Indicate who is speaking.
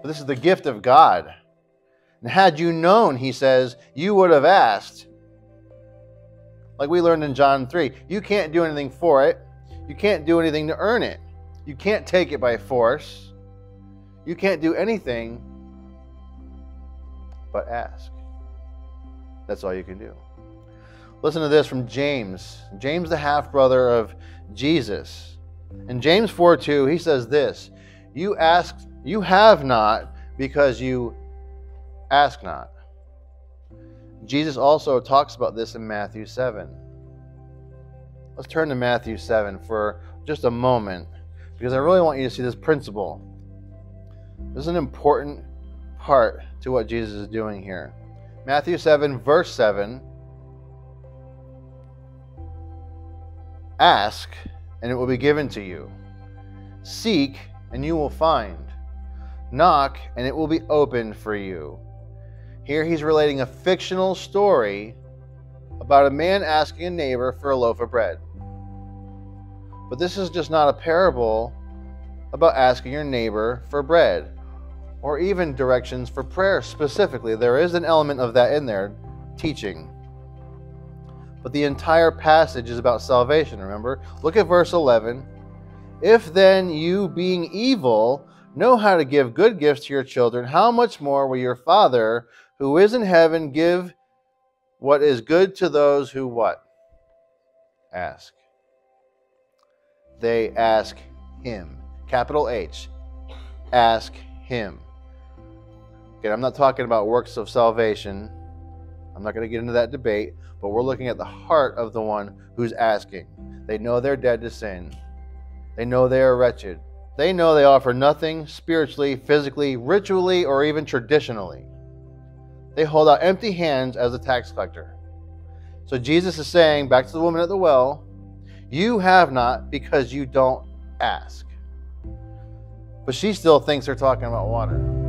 Speaker 1: But this is the gift of God. And had you known, he says, you would have asked. Like we learned in John 3, you can't do anything for it. You can't do anything to earn it. You can't take it by force. You can't do anything but ask. That's all you can do. Listen to this from James. James, the half-brother of Jesus. In James 4:2, he says this, you have not because you ask not. Jesus also talks about this in Matthew 7. Let's turn to Matthew 7 for just a moment, because I really want you to see this principle. This is an important part to what Jesus is doing here. Matthew 7, verse 7. Ask, and it will be given to you. Seek, and you will find. Knock, and it will be opened for you. Here he's relating a fictional story about a man asking a neighbor for a loaf of bread. But this is just not a parable about asking your neighbor for bread, or even directions for prayer specifically. There is an element of that in there, teaching. But the entire passage is about salvation, remember? Look at verse 11. If then you, being evil, know how to give good gifts to your children, how much more will your Father, who is in heaven, give what is good to those who what? Ask. They ask him. Capital H. Ask him. Okay, I'm not talking about works of salvation. I'm not going to get into that debate, but we're looking at the heart of the one who's asking. They know they're dead to sin. They know they are wretched. They know they offer nothing spiritually, physically, ritually, or even traditionally. They hold out empty hands as a tax collector. So Jesus is saying, back to the woman at the well, you have not because you don't ask. But she still thinks they're talking about water.